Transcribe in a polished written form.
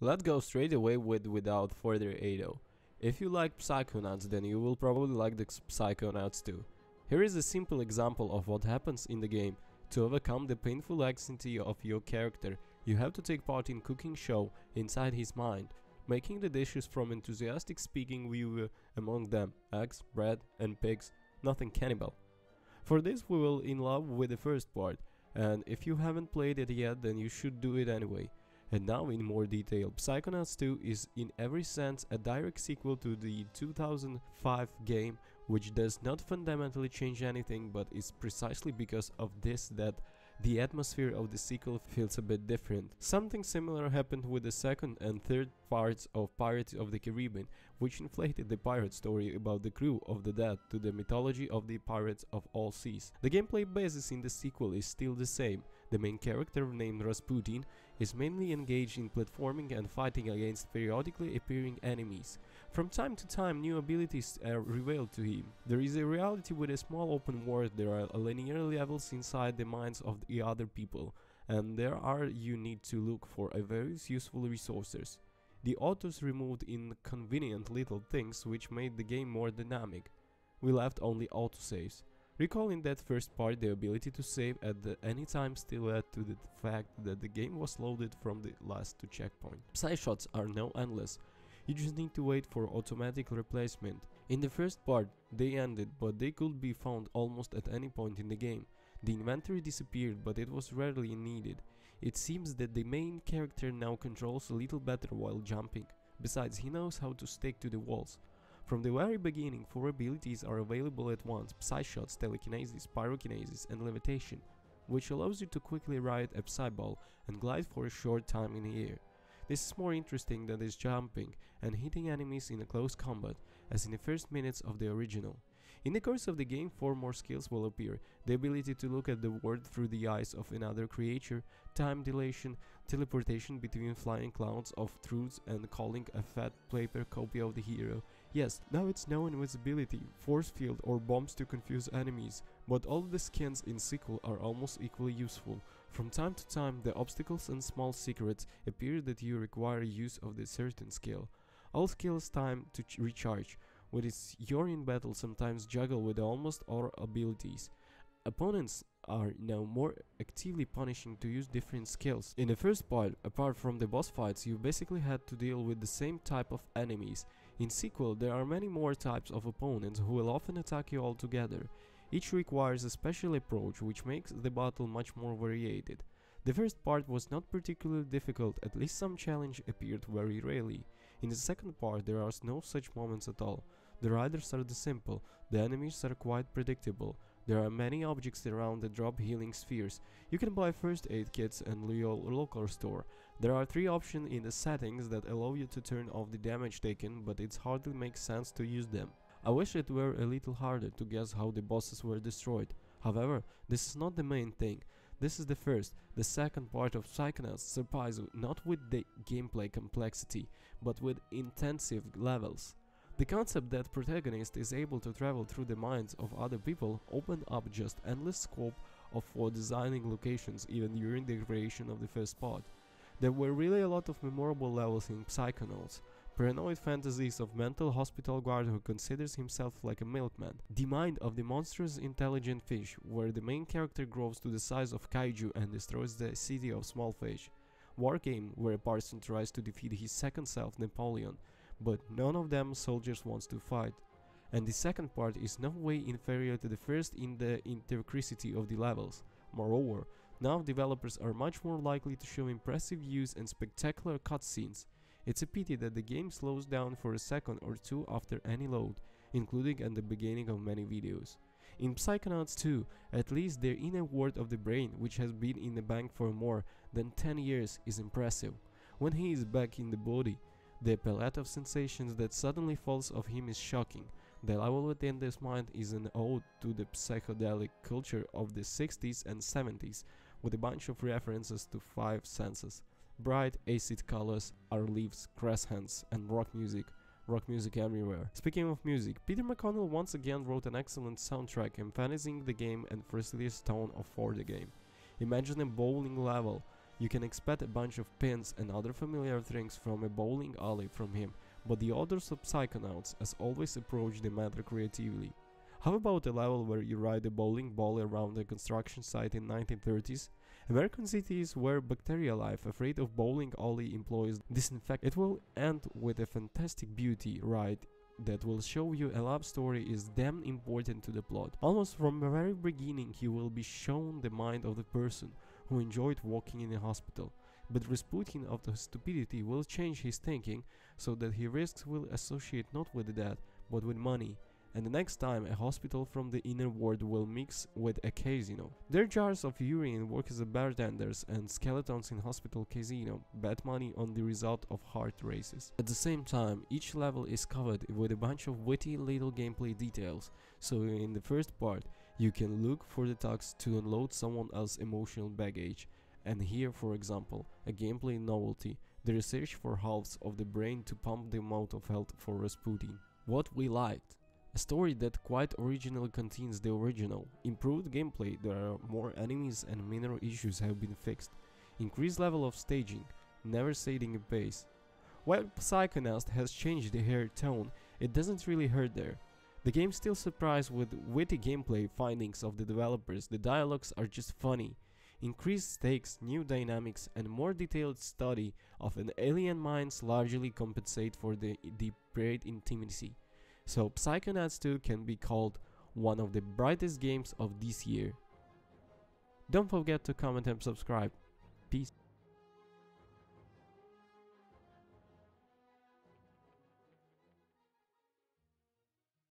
Let's go straight away without further ado. If you like Psychonauts, then you will probably like the Psychonauts too. Here is a simple example of what happens in the game. To overcome the painful anxiety of your character, you have to take part in cooking show inside his mind, making the dishes from enthusiastic speaking viewer, among them eggs, bread and pigs, nothing cannibal. For this we will in love with the first part, and if you haven't played it yet, then you should do it anyway. And now in more detail, Psychonauts 2 is in every sense a direct sequel to the 2005 game, which does not fundamentally change anything, but it's precisely because of this that the atmosphere of the sequel feels a bit different. Something similar happened with the second and third parts of Pirates of the Caribbean, which inflated the pirate story about the crew of the dead to the mythology of the pirates of all seas. The gameplay basis in the sequel is still the same. The main character, named Rasputin, is mainly engaged in platforming and fighting against periodically appearing enemies. From time to time, new abilities are revealed to him. There is a reality with a small open world. There are linear levels inside the minds of the other people, and there are you need to look for various useful resources. The authors removed inconvenient little things which made the game more dynamic. We left only autosaves. Recalling that first part, the ability to save at any time still led to the fact that the game was loaded from the last to checkpoint. Psyshots are now endless. You just need to wait for automatic replacement. In the first part, they ended, but they could be found almost at any point in the game. The inventory disappeared, but it was rarely needed. It seems that the main character now controls a little better while jumping. Besides, he knows how to stick to the walls. From the very beginning, 4 abilities are available at once: Psyshots, Telekinesis, Pyrokinesis and Levitation, which allows you to quickly ride a Psyball and glide for a short time in the air. This is more interesting than this jumping and hitting enemies in a close combat, as in the first minutes of the original. In the course of the game, 4 more skills will appear: the ability to look at the world through the eyes of another creature, time dilation, teleportation between flying clouds of truths, and calling a fat paper copy of the hero. Yes, now it's no invisibility, force field or bombs to confuse enemies, but all the skins in sequel are almost equally useful. From time to time, the obstacles and small secrets appear that you require use of the certain skill. All skills time to recharge. With its you're in battle, sometimes juggle with almost all abilities. Opponents are now more actively punishing to use different skills. In the first part, apart from the boss fights, you basically had to deal with the same type of enemies. In sequel, there are many more types of opponents who will often attack you all together. Each requires a special approach, which makes the battle much more varied. The first part was not particularly difficult, at least some challenge appeared very rarely. In the second part there are no such moments at all. The riders are simple, the enemies are quite predictable. There are many objects around that drop healing spheres. You can buy first aid kits in your local store. There are 3 options in the settings that allow you to turn off the damage taken, but it hardly makes sense to use them. I wish it were a little harder to guess how the bosses were destroyed. However, this is not the main thing. This is the first. The second part of Psychonauts surprises you not with the gameplay complexity, but with intensive levels. The concept that protagonist is able to travel through the minds of other people opened up just endless scope for designing locations even during the creation of the first part. There were really a lot of memorable levels in Psychonauts. Paranoid fantasies of mental hospital guard who considers himself like a milkman. The mind of the monstrous intelligent fish, where the main character grows to the size of kaiju and destroys the city of small fish. War game, where a person tries to defeat his second self, Napoleon, but none of them soldiers wants to fight. And the second part is no way inferior to the first in the intricity of the levels. Moreover, now developers are much more likely to show impressive views and spectacular cutscenes. It's a pity that the game slows down for a second or two after any load, including at the beginning of many videos. In Psychonauts 2, at least the inner world of the brain, which has been in the bank for more than 10 years, is impressive. When he is back in the body, the palette of sensations that suddenly falls off him is shocking. The level within this mind is an ode to the psychedelic culture of the 60s and 70s, with a bunch of references to 5 senses. Bright, acid colors, our leaves, grass hands, and rock music everywhere. Speaking of music, Peter McConnell once again wrote an excellent soundtrack emphasizing the game and firstliest tone for the game. Imagine a bowling level. You can expect a bunch of pins and other familiar things from a bowling alley from him, but the authors of Psychonauts as always approach the matter creatively. How about a level where you ride a bowling ball around a construction site in 1930s? American cities where bacteria life afraid of bowling alley employees disinfect. It will end with a fantastic beauty ride that will show you a love story is damn important to the plot. Almost from the very beginning you will be shown the mind of the person who enjoyed walking in a hospital. But Rasputin of the stupidity will change his thinking so that his risks will associate not with that but with money. And the next time a hospital from the inner world will mix with a casino. Their jars of urine work as bartenders and skeletons in hospital casino bet money on the result of heart races. At the same time, each level is covered with a bunch of witty little gameplay details, so in the first part you can look for the tugs to unload someone else's emotional baggage, and here for example a gameplay novelty, the research for halves of the brain to pump the amount of health for Rasputin. What we liked. A story that quite originally contains the original. Improved gameplay, there are more enemies and minor issues have been fixed. Increased level of staging, never saving a pace. While Psychonauts has changed the hair tone, it doesn't really hurt there. The game still surprised with witty gameplay findings of the developers, the dialogues are just funny. Increased stakes, new dynamics and more detailed study of an alien minds largely compensate for the depraved intimacy. So Psychonauts 2 can be called one of the brightest games of this year. Don't forget to comment and subscribe. Peace.